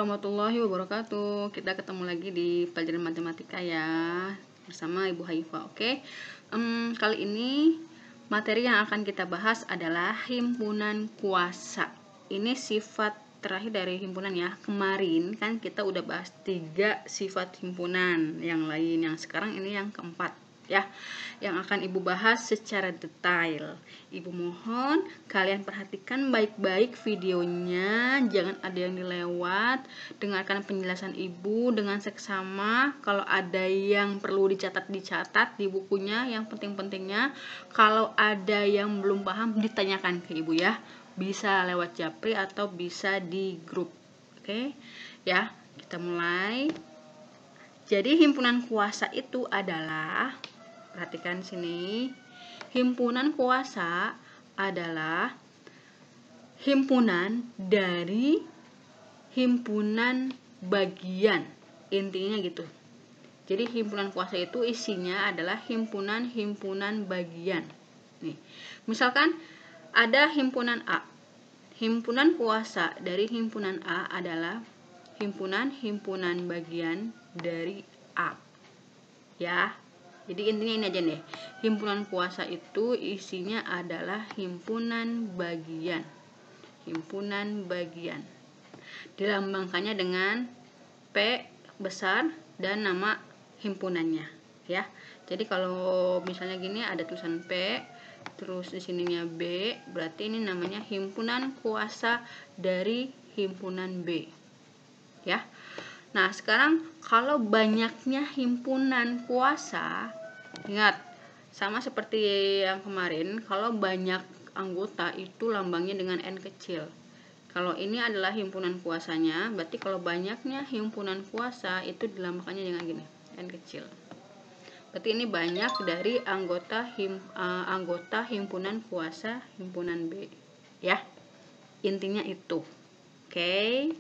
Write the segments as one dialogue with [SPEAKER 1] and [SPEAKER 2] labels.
[SPEAKER 1] warahmatullahi wabarakatuh. Kita ketemu lagi di pelajaran matematika ya, bersama Ibu Haifa. Oke, kali ini materi yang akan kita bahas adalah himpunan kuasa. Ini sifat terakhir dari himpunan ya. Kemarin kan kita udah bahas 3 sifat himpunan yang lain. Yang sekarang ini yang keempat ya, yang akan Ibu bahas secara detail. Ibu mohon kalian perhatikan baik-baik videonya, jangan ada yang dilewat. Dengarkan penjelasan Ibu dengan seksama. Kalau ada yang perlu dicatat di bukunya, yang penting-pentingnya. Kalau ada yang belum paham ditanyakan ke Ibu ya, bisa lewat japri atau bisa di grup. Oke ya, kita mulai. Jadi himpunan kuasa itu adalah, perhatikan sini, himpunan kuasa adalah himpunan dari himpunan bagian, intinya gitu. Jadi himpunan kuasa itu isinya adalah himpunan-himpunan bagian. Nih, misalkan ada himpunan A. Himpunan kuasa dari himpunan A adalah himpunan-himpunan bagian dari A. Ya. Jadi intinya ini aja deh. Himpunan kuasa itu isinya adalah himpunan bagian. Himpunan bagian. Dilambangkannya dengan P besar dan nama himpunannya, ya. Jadi kalau misalnya gini ada tulisan P, terus di sininya B, berarti ini namanya himpunan kuasa dari himpunan B. Ya. Nah, sekarang kalau banyaknya himpunan kuasa, ingat, sama seperti yang kemarin, kalau banyak anggota itu lambangnya dengan N kecil. Kalau ini adalah himpunan kuasanya, berarti kalau banyaknya himpunan kuasa itu dilambangkannya dengan gini, N kecil. Berarti ini banyak dari anggota himpunan kuasa himpunan B, ya. Intinya itu. Oke.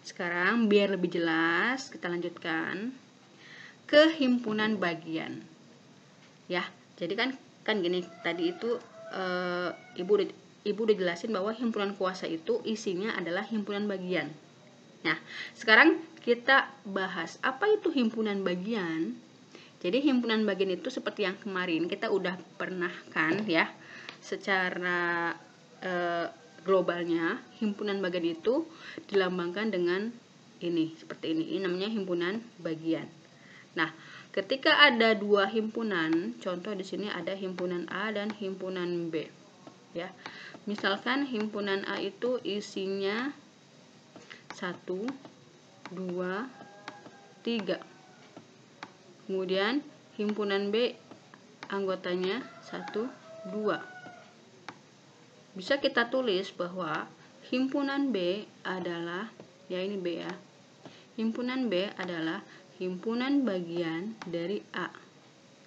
[SPEAKER 1] Sekarang biar lebih jelas, kita lanjutkan ke himpunan bagian. Ya, jadi kan gini, tadi itu Ibu udah jelasin bahwa himpunan kuasa itu isinya adalah himpunan bagian. Nah, sekarang kita bahas apa itu himpunan bagian. Jadi himpunan bagian itu seperti yang kemarin kita udah pernah kan ya, secara globalnya himpunan bagian itu dilambangkan dengan ini, seperti ini. Ini namanya himpunan bagian. Nah, ketika ada 2 himpunan, contoh di sini ada himpunan A dan himpunan B. Ya. Misalkan himpunan A itu isinya 1, 2, 3. Kemudian himpunan B anggotanya 1, 2. Bisa kita tulis bahwa himpunan B adalah, ya ini B ya, himpunan B adalah himpunan bagian dari A.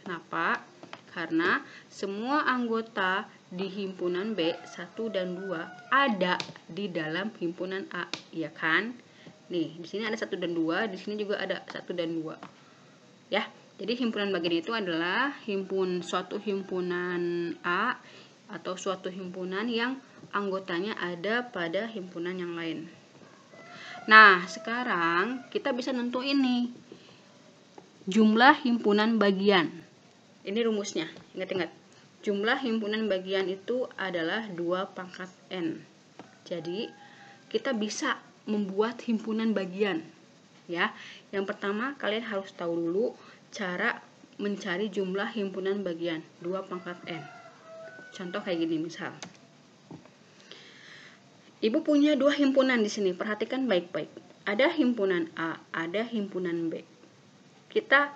[SPEAKER 1] Kenapa? Karena semua anggota di himpunan B 1 dan 2 ada di dalam himpunan A, ya kan? Nih, di sini ada 1 dan 2, di sini juga ada 1 dan 2. Ya, jadi himpunan bagian itu adalah suatu himpunan A atau suatu himpunan yang anggotanya ada pada himpunan yang lain. Nah, sekarang kita bisa nentuin nih jumlah himpunan bagian. Ini rumusnya, ingat-ingat. Jumlah himpunan bagian itu adalah 2 pangkat N. Jadi, kita bisa membuat himpunan bagian. Ya, yang pertama kalian harus tahu dulu cara mencari jumlah himpunan bagian 2 pangkat N. Contoh kayak gini misal. Ibu punya 2 himpunan di sini, perhatikan baik-baik. Ada himpunan A, ada himpunan B. Kita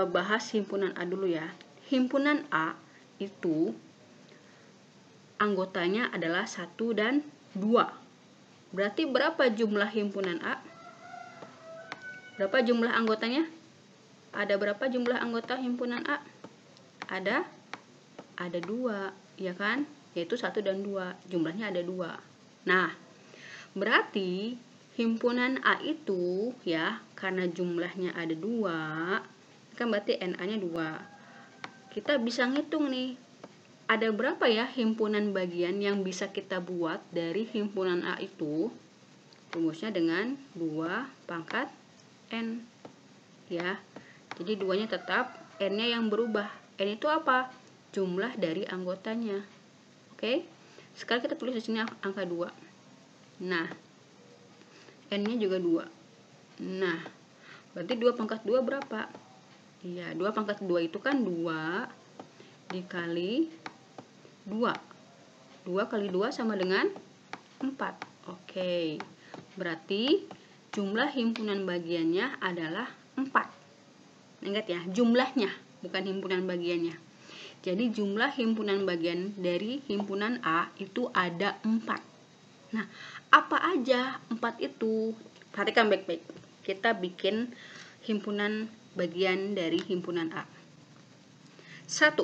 [SPEAKER 1] bahas himpunan A dulu ya. Himpunan A itu anggotanya adalah 1 dan 2. Berarti berapa jumlah himpunan A? Berapa jumlah anggotanya? Ada berapa jumlah anggota himpunan A? Ada 2, ya kan? Yaitu 1 dan 2. Jumlahnya ada 2. Nah, berarti himpunan A itu ya, karena jumlahnya ada 2, kan berarti NA-nya 2. Kita bisa ngitung nih, ada berapa ya himpunan bagian yang bisa kita buat dari himpunan A itu? rumusnya dengan 2 pangkat N. Ya, jadi 2-nya tetap, N-nya yang berubah. N itu apa? Jumlah dari anggotanya. Oke, sekarang kita tulis di sini angka 2. Nah, N-nya juga 2. Nah, berarti 2 pangkat 2 berapa? Iya, 2 pangkat 2 itu kan 2 dikali 2. 2 kali 2 sama dengan 4. Oke, berarti jumlah himpunan bagiannya adalah 4. Ingat ya, jumlahnya, bukan himpunan bagiannya. Jadi jumlah himpunan bagian dari himpunan A itu ada 4. Nah, apa aja 4 itu? Perhatikan baik-baik. Kita bikin himpunan bagian dari himpunan A. 1.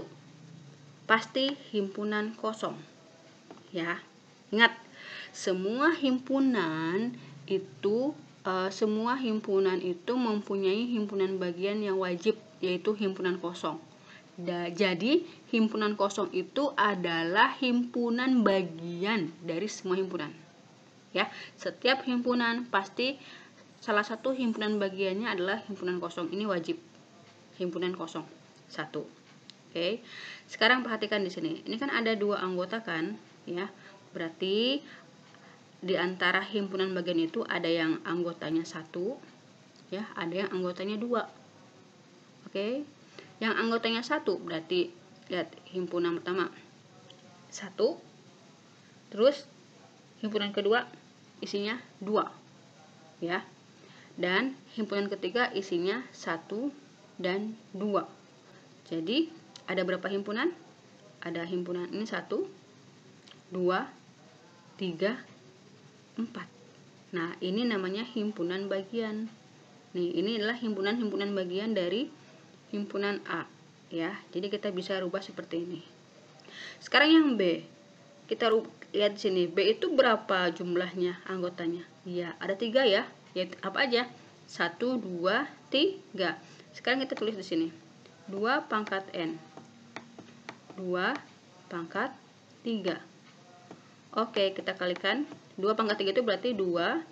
[SPEAKER 1] Pasti himpunan kosong. Ya, ingat, semua himpunan itu mempunyai himpunan bagian yang wajib, yaitu himpunan kosong. Jadi himpunan kosong itu adalah himpunan bagian dari semua himpunan. Ya, setiap himpunan pasti salah satu himpunan bagiannya adalah himpunan kosong. Ini wajib. Himpunan kosong 1. Oke. Sekarang perhatikan di sini. Ini kan ada 2 anggota kan, ya. Berarti di antara himpunan bagian itu ada yang anggotanya 1, ya, ada yang anggotanya 2. Oke. Yang anggotanya 1 berarti lihat himpunan pertama 1, terus himpunan kedua isinya 2, ya, dan himpunan ketiga isinya 1 dan 2. Jadi ada berapa himpunan? Ada himpunan ini 1, 2, 3, 4. Nah, ini namanya himpunan bagian. Nih, ini adalah himpunan bagian dari himpunan A, ya. Jadi kita bisa rubah seperti ini. Sekarang yang B, kita lihat di sini. B itu berapa jumlahnya anggotanya? Ya, ada 3 ya. Yaitu apa aja? 1, 2, 3. Sekarang kita tulis di sini. 2 pangkat N. 2 pangkat 3. Oke, kita kalikan. 2 pangkat 3 itu berarti 2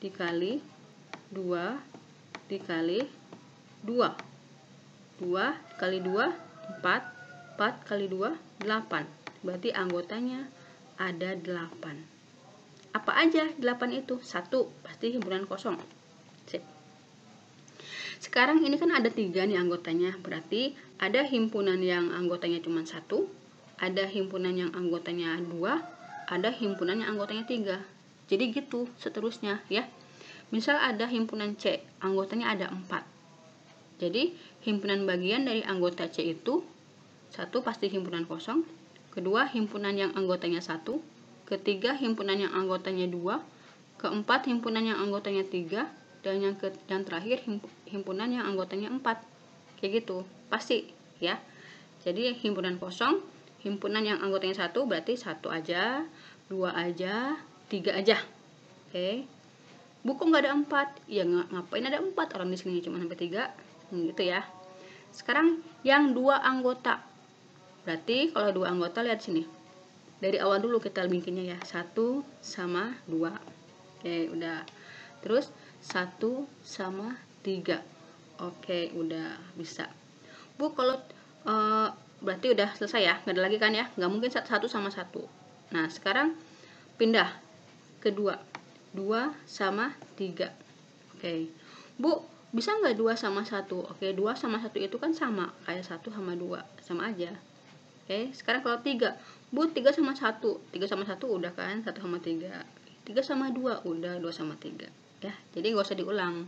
[SPEAKER 1] dikali 2 dikali 2. 2 kali 2, 4. 4 kali 2, 8. Berarti anggotanya ada 8. Apa aja 8 itu? 1, pasti himpunan kosong. Sip. Sekarang ini kan ada 3 nih anggotanya. Berarti ada himpunan yang anggotanya cuma 1, ada himpunan yang anggotanya 2, ada himpunan yang anggotanya 3. Jadi gitu seterusnya, ya. Misal ada himpunan C, anggotanya ada 4. Jadi himpunan bagian dari anggota C itu 1 pasti himpunan kosong, kedua himpunan yang anggotanya 1, ketiga himpunan yang anggotanya 2, keempat himpunan yang anggotanya 3, dan yang terakhir himpunan yang anggotanya 4. Kayak gitu, pasti ya. Jadi himpunan kosong, himpunan yang anggotanya 1 berarti 1 aja, 2 aja, 3 aja. Oke. Buku nggak ada 4, ya ngapain ada 4, orang di sini cuma sampai 3. Gitu ya. Sekarang yang 2 anggota. Berarti kalau 2 anggota lihat sini. Dari awal dulu kita bikinnya ya. 1 sama 2. Oke, udah. Terus 1 sama 3. Oke, udah bisa. Bu, kalau berarti udah selesai ya. Nggak ada lagi kan ya? Nggak mungkin 1 sama 1. Nah, sekarang pindah ke 2. 2 sama 3. Oke. Bu, bisa nggak 2 sama 1? Oke, 2 sama 1 itu kan sama. Kayak 1 sama 2. Sama aja. Oke, sekarang kalau 3. Bu, 3 sama 1. 3 sama 1 udah kan? 1 sama 3. 3 sama 2. Udah 2 sama 3. Ya, jadi nggak usah diulang.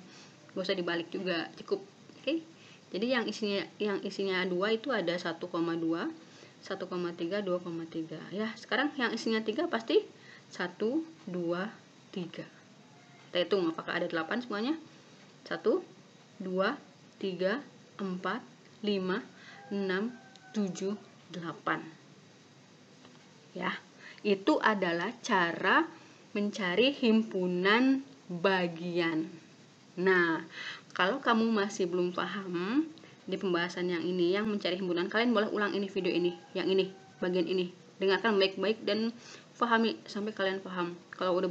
[SPEAKER 1] Nggak usah dibalik juga. Cukup. Oke. Jadi yang isinya 2 itu ada 1,2, 1,3, 2,3. Ya, sekarang yang isinya 3 pasti 1, 2, 3. Kita hitung apakah ada 8 semuanya. 1, 2, 3, 4, 5, 6, 7, 8. Ya, itu adalah cara mencari himpunan bagian. Nah, kalau kamu masih belum paham di pembahasan yang ini, yang mencari himpunan, kalian boleh ulang ini video ini, yang ini, bagian ini. Dengarkan baik-baik dan pahami sampai kalian paham. Kalau udah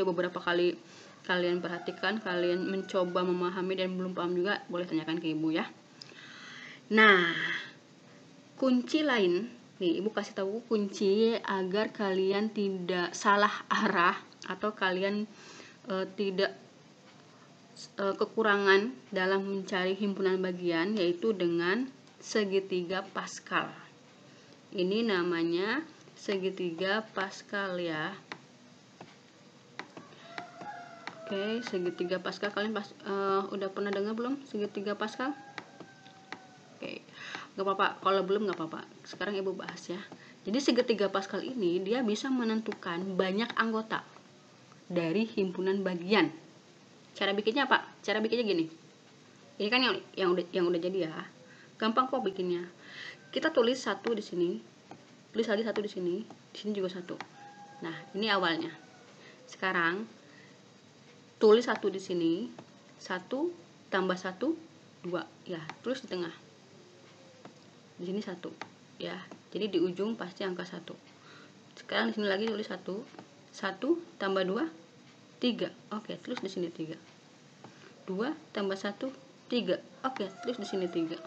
[SPEAKER 1] beberapa kali kalian perhatikan, kalian mencoba memahami dan belum paham juga, boleh tanyakan ke ibu ya. Nah, kunci lain nih, ibu kasih tahu kunci agar kalian tidak salah arah atau kalian tidak kekurangan dalam mencari himpunan bagian, yaitu dengan segitiga Pascal. Ini namanya segitiga Pascal ya. Oke, segitiga Pascal kalian udah pernah dengar belum segitiga Pascal? Oke, nggak apa-apa, kalau belum nggak apa-apa. Sekarang ibu bahas ya. Jadi segitiga Pascal ini dia bisa menentukan banyak anggota dari himpunan bagian. Cara bikinnya apa? Cara bikinnya gini. Ini kan yang udah jadi ya. Gampang kok bikinnya. Kita tulis satu di sini, tulis lagi satu di sini juga satu. Nah, ini awalnya. Sekarang tulis satu di sini, 1 tambah 1 2 ya, terus di tengah. Di sini 1 ya. Jadi di ujung pasti angka 1. Sekarang di sini lagi tulis 1 tambah 2 3. Oke, terus di sini 3. 2 tambah 1 3. Oke, terus di sini 3.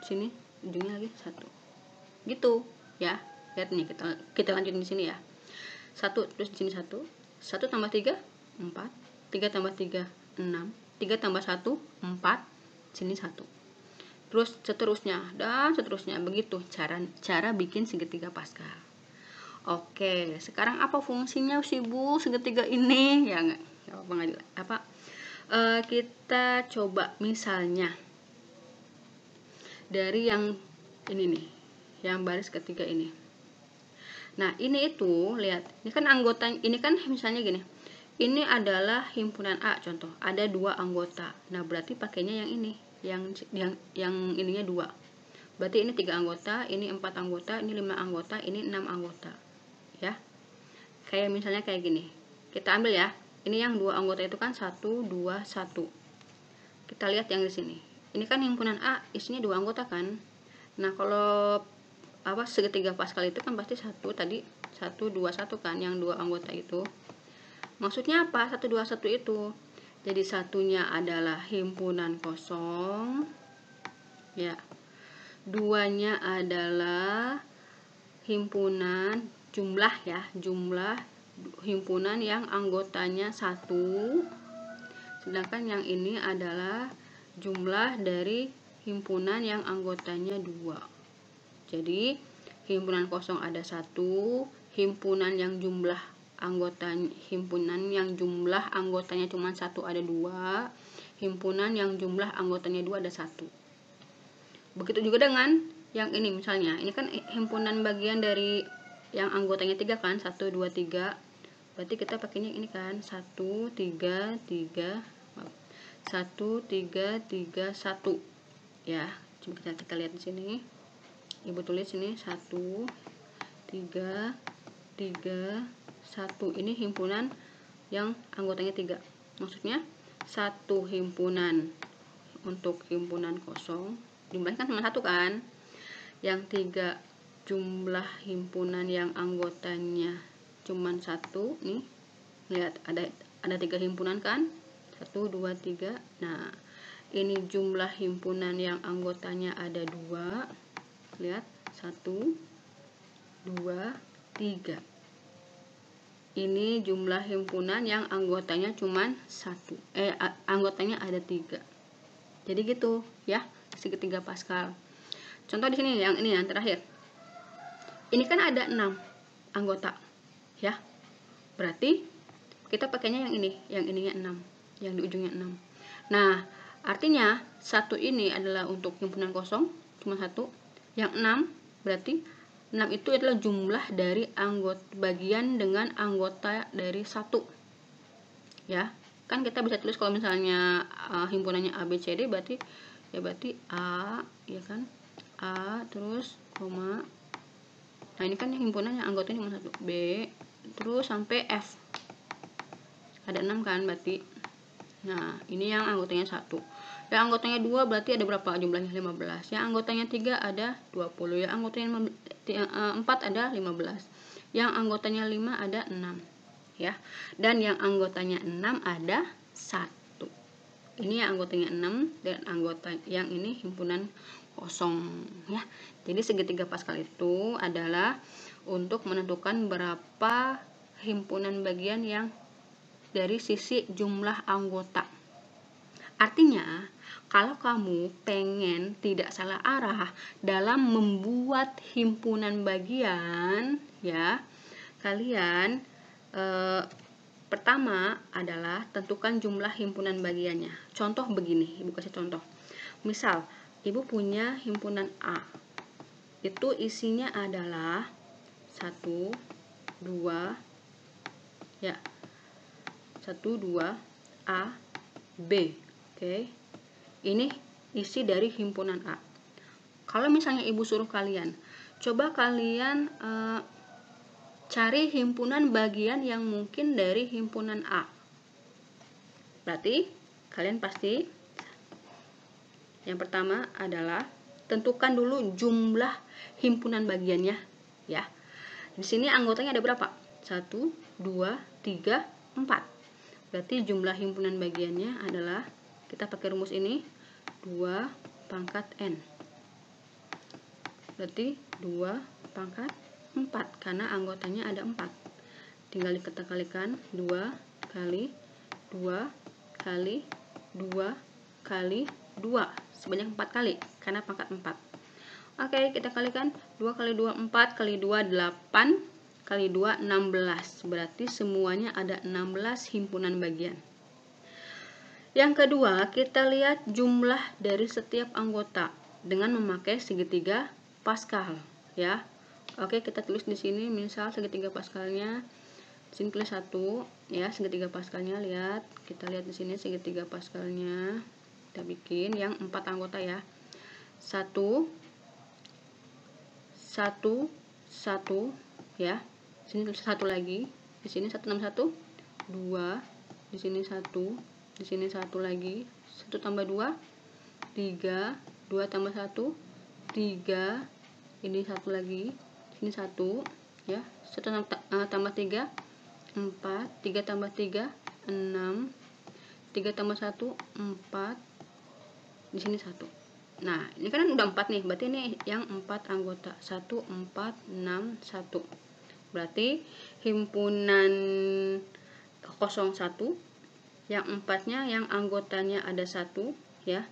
[SPEAKER 1] Sini ujungnya lagi 1. Gitu ya. Lihat nih, kita lanjutin di sini ya. 1 terus di sini 1. 1 tambah 3 4. 3 tambah 3 6. 3 tambah 1 4. Sini 1. Terus seterusnya dan seterusnya. Begitu cara bikin segitiga Pascal. Oke, sekarang apa fungsinya sih Bu segitiga ini? Ya nggak apa? Kita coba misalnya dari yang ini nih, yang baris ketiga ini. Nah, ini itu lihat, ini kan anggota, ini kan misalnya gini. Ini adalah himpunan A contoh, ada 2 anggota. Nah, berarti pakainya yang ini, yang ininya 2. Berarti ini 3 anggota, ini 4 anggota, ini 5 anggota, ini 6 anggota. Ya. Kayak misalnya kayak gini. Kita ambil ya. Ini yang 2 anggota itu kan 1 2 1. Kita lihat yang di sini. Ini kan himpunan A, isinya 2 anggota kan. Nah, kalau segitiga Pascal itu kan pasti 1 tadi 1 2 1 kan, yang 2 anggota itu. Maksudnya apa? 1 2 1 itu. Jadi satunya adalah himpunan kosong. Ya. 2-nya adalah himpunan jumlah ya, jumlah himpunan yang anggotanya 1. Sedangkan yang ini adalah jumlah dari himpunan yang anggotanya 2. Jadi himpunan kosong ada 1, himpunan yang jumlah anggotanya cuma 1 ada 2, himpunan yang jumlah anggotanya 2 ada 1. Begitu juga dengan yang ini misalnya, ini kan himpunan bagian dari yang anggotanya 3 kan, 1 2 3. Berarti kita pakainya ini kan 1 3 3 1 3 3 1 ya. Coba kita lihat di sini. Ibu tulis ini 1 3 3 1. Ini himpunan yang anggotanya 3. Maksudnya satu himpunan untuk himpunan kosong, jumlahnya kan cuma 1 kan. Yang 3 jumlah himpunan yang anggotanya cuman 1 nih. Lihat ada 3 himpunan kan? 1 2 3. Nah, ini jumlah himpunan yang anggotanya ada 2. Lihat 1 2 3. Ini jumlah himpunan yang anggotanya cuman 1. Anggotanya ada 3. Jadi gitu ya, segitiga Pascal. Contoh di sini yang ini yang terakhir. Ini kan ada 6 anggota, ya. Berarti kita pakainya yang ini, yang ininya 6, yang di ujungnya 6. Nah, artinya 1 ini adalah untuk himpunan kosong, cuma 1. Yang 6 berarti 6 itu adalah jumlah dari anggota bagian dengan anggota dari 1. Ya. Kan kita bisa tulis kalau misalnya himpunannya A B C D berarti A, ya kan? A terus koma. Nah, ini kan himpunan yang anggotanya cuma 1, B terus sampai F. Ada 6 kan berarti. Nah, ini yang anggotanya 1. Yang anggotanya 2 berarti ada berapa jumlahnya? 15. Yang anggotanya 3 ada 20. Yang anggotanya 4 ada 15. Yang anggotanya 5 ada 6. ya. Dan yang anggotanya 6 ada 1. Ini yang anggotanya 6 dan anggota yang ini himpunan kosong ya. Jadi segitiga Pascal itu adalah untuk menentukan berapa himpunan bagian yang dari sisi jumlah anggota. Artinya, kalau kamu pengen tidak salah arah dalam membuat himpunan bagian, ya, kalian pertama adalah tentukan jumlah himpunan bagiannya. Contoh begini, Ibu kasih contoh. Misal, Ibu punya himpunan A. Itu isinya adalah 1, 2, ya. 1, 2, A, B. Oke. Ini isi dari himpunan A. Kalau misalnya Ibu suruh kalian, coba kalian cari himpunan bagian yang mungkin dari himpunan A. Berarti kalian pasti yang pertama adalah tentukan dulu jumlah himpunan bagiannya ya. Di sini anggotanya ada berapa? 1, 2, 3, 4. Berarti jumlah himpunan bagiannya adalah, kita pakai rumus ini, 2 pangkat N. Berarti 2 pangkat 4 karena anggotanya ada 4. Tinggal kita kalikan 2 kali 2 kali 2 kali 2 sebanyak 4 kali karena pangkat 4. Oke, kita kalikan 2 kali 2 4 kali 2 8 kali 2 16. Berarti semuanya ada 16 himpunan bagian. Yang kedua, kita lihat jumlah dari setiap anggota dengan memakai segitiga Pascal ya. Oke, kita tulis di sini misal segitiga Pascalnya. Di sini tulis 1 ya, segitiga Pascalnya, lihat. Kita lihat di sini segitiga Pascalnya. Kita bikin yang 4 anggota ya. 1 1 1 ya. Di sini tulis 1 lagi. Di sini 161 2, di sini 1, di sini 1 lagi. 1 tambah 2 3, 2 tambah 1 3, ini 1 lagi. Ini 1 ya. 1 tambah 3 4, 3 tambah 3 6, 3 tambah 1 4, di sini 1. Nah, ini kan udah 4 nih, berarti ini yang 4 anggota. 1 4 6 1. Berarti himpunan 01 yang 4-nya yang anggotanya ada 1 ya.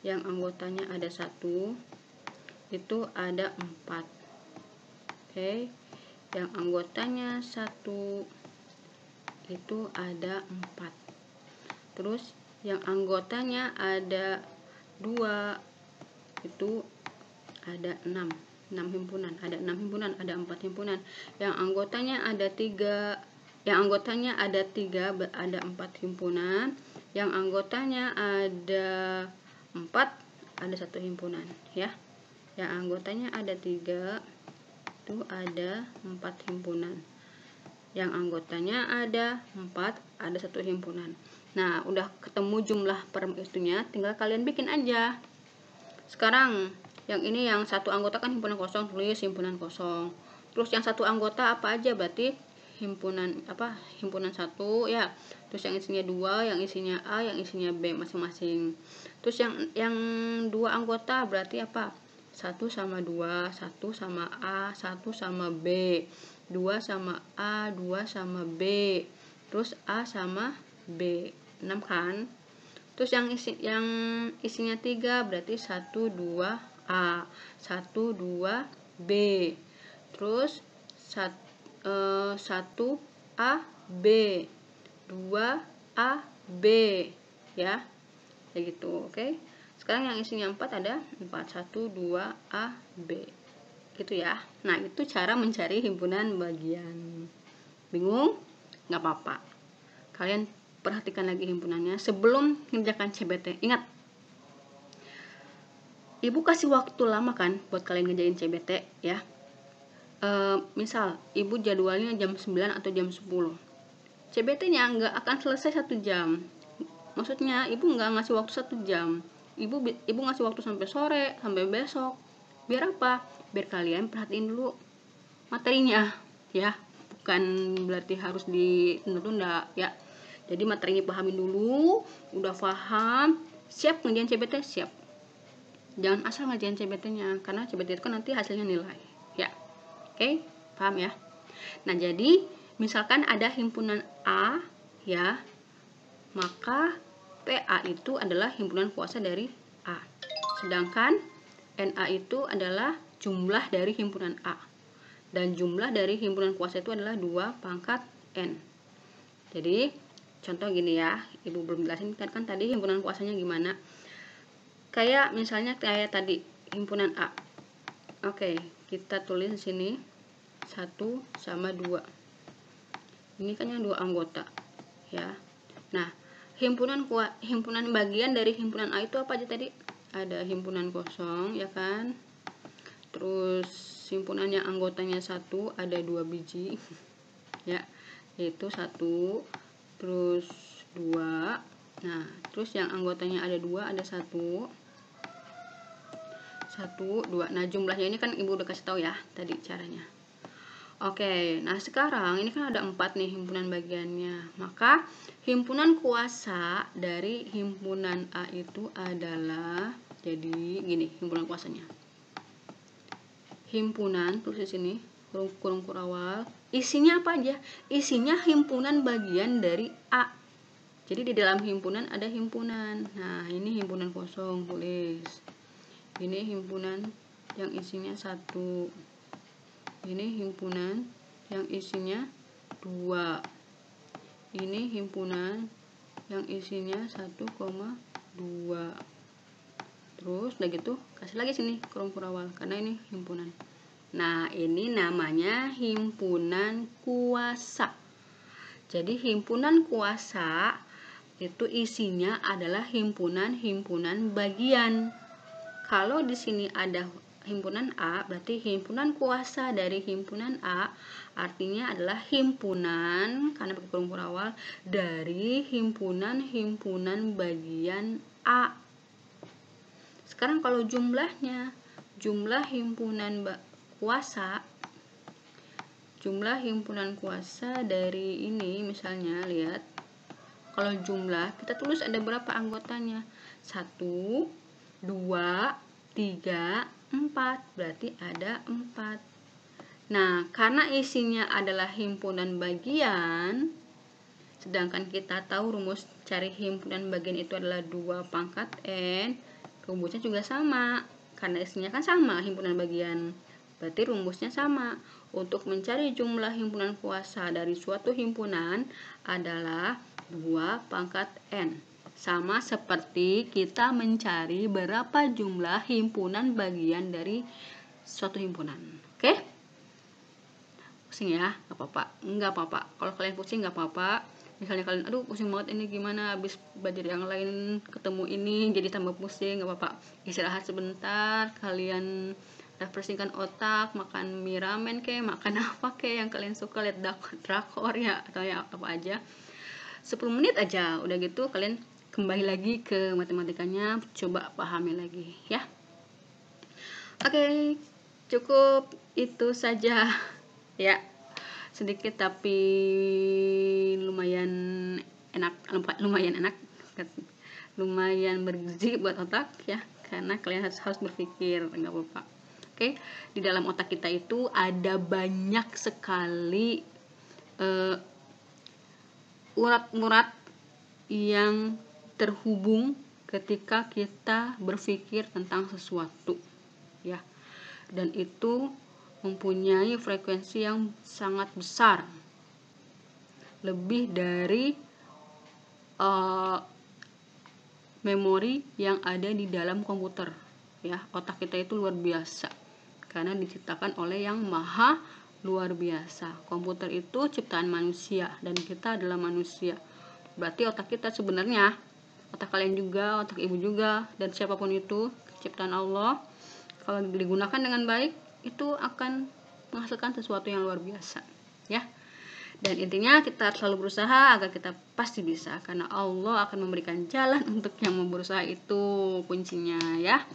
[SPEAKER 1] Yang anggotanya ada 1 itu ada 4. Oke. Yang anggotanya 1 itu ada 4. Terus yang anggotanya ada 2 itu ada 6 himpunan, ada 6 himpunan, ada 4 himpunan. Yang anggotanya ada 3, yang anggotanya ada 3 ada 4 himpunan. Yang anggotanya ada 4 ada 1 himpunan ya. Yang anggotanya ada 3 itu ada 4 himpunan. Yang anggotanya ada 4 ada 1 himpunan. Nah, udah ketemu jumlah per itunya, tinggal kalian bikin aja. Sekarang yang ini yang 1 anggota kan himpunan kosong, tulis himpunan kosong. Terus yang 1 anggota apa aja, berarti himpunan apa? Himpunan 1 ya. Terus yang isinya 2, yang isinya A, yang isinya B masing-masing. Terus yang 2 anggota berarti apa? 1 sama 2, 1 sama A, 1 sama B, 2 sama A, 2 sama B, terus A sama B, 6 kan. Terus yang isinya 3 berarti 1 2 A, 1 2 B, terus 1 A B, 2 A B ya. Kayak gitu, oke. Sekarang yang isinya 4 ada 4, 1 2 A B. Gitu ya. Nah, itu cara mencari himpunan bagian. Bingung? Nggak apa-apa. Kalian perhatikan lagi himpunannya sebelum mengerjakan CBT. Ingat, Ibu kasih waktu lama kan buat kalian ngerjain CBT ya. Misal, Ibu jadwalnya jam 9 atau jam 10. CBT-nya nggak akan selesai 1 jam. Maksudnya, Ibu nggak ngasih waktu 1 jam. Ibu ngasih waktu sampai sore, sampai besok. Biar apa? Biar kalian perhatiin dulu materinya ya. bukan berarti harus ditunda-tunda ya. Jadi materinya pahamin dulu, udah paham, siap ngerjain CBT, siap. Jangan asal ngerjain CBT-nya, karena CBT itu kan nanti hasilnya nilai ya. Oke, paham ya. Nah, jadi misalkan ada himpunan A ya, maka PA itu adalah himpunan kuasa dari A. Sedangkan NA itu adalah jumlah dari himpunan A. Dan jumlah dari himpunan kuasa itu adalah 2 pangkat N. Jadi, contoh gini ya, Ibu belum jelasin kan tadi himpunan kuasanya gimana. Kayak misalnya kayak tadi, himpunan A. Oke, kita tulis di sini 1 sama 2. Ini kan yang 2 anggota ya. Nah, himpunan bagian dari himpunan A itu apa aja tadi? Ada himpunan kosong ya kan. Terus himpunan yang anggotanya 1 ada 2 biji ya, yaitu 1 terus 2. Nah, terus yang anggotanya ada 2 ada 1 2. Nah, jumlahnya ini kan Ibu udah kasih tahu ya tadi caranya. Oke, nah sekarang ini kan ada 4 nih himpunan bagiannya. Maka himpunan kuasa dari himpunan A itu adalah, jadi gini himpunan kuasanya. Himpunan, tulis di sini, kurung kurawal, isinya apa aja? Isinya himpunan bagian dari A. Jadi di dalam himpunan ada himpunan. Nah, ini himpunan kosong, tulis. Ini himpunan yang isinya 1. Ini himpunan yang isinya 2. Ini himpunan yang isinya 1,2. Terus udah gitu kasih lagi sini kurung kurawal karena ini himpunan. Nah, ini namanya himpunan kuasa. Jadi himpunan kuasa itu isinya adalah himpunan-himpunan bagian. Kalau di sini ada himpunan A, berarti himpunan kuasa dari himpunan A artinya adalah himpunan, karena pakai kurung kurawal, dari himpunan-himpunan bagian A. Sekarang kalau jumlahnya, jumlah himpunan kuasa dari ini misalnya, lihat, kalau jumlah kita tulis ada berapa anggotanya, 1 2 3 4, berarti ada 4. Nah, karena isinya adalah himpunan bagian, sedangkan kita tahu rumus cari himpunan bagian itu adalah 2 pangkat N, rumusnya juga sama. Karena isinya kan sama himpunan bagian, berarti rumusnya sama. Untuk mencari jumlah himpunan kuasa dari suatu himpunan adalah 2 pangkat N. Sama seperti kita mencari berapa jumlah himpunan bagian dari suatu himpunan. Oke? Pusing ya? Gak apa-apa. Enggak apa-apa. Kalau kalian pusing gak apa-apa. Misalnya kalian, aduh pusing banget ini gimana, habis belajar yang lain ketemu ini jadi tambah pusing, gak apa-apa. Istirahat sebentar, kalian refreshingkan otak, makan mie ramen kayak, makan apa kayak yang kalian suka, lihat drakor ya, atau ya apa aja. 10 menit aja, udah gitu kalian kembali lagi ke matematikanya, coba pahami lagi ya. Oke, cukup itu saja ya, sedikit tapi lumayan enak, lumayan bergizi buat otak ya, karena kalian harus berpikir, nggak apa-apa. Oke, di dalam otak kita itu ada banyak sekali urat-urat yang terhubung ketika kita berpikir tentang sesuatu ya, dan itu mempunyai frekuensi yang sangat besar, lebih dari memori yang ada di dalam komputer ya. Otak kita itu luar biasa karena diciptakan oleh yang maha luar biasa. Komputer itu ciptaan manusia dan kita adalah manusia. Berarti otak kita sebenarnya, otak kalian juga, otak ibu juga, dan siapapun itu ciptaan Allah, kalau digunakan dengan baik itu akan menghasilkan sesuatu yang luar biasa ya. Dan intinya kita selalu berusaha agar kita pasti bisa, karena Allah akan memberikan jalan untuk yang mau berusaha, itu kuncinya ya.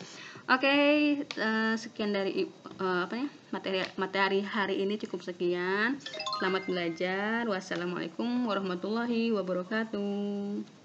[SPEAKER 1] Oke, sekian dari materi hari ini cukup sekian. Selamat belajar. Wassalamualaikum warahmatullahi wabarakatuh.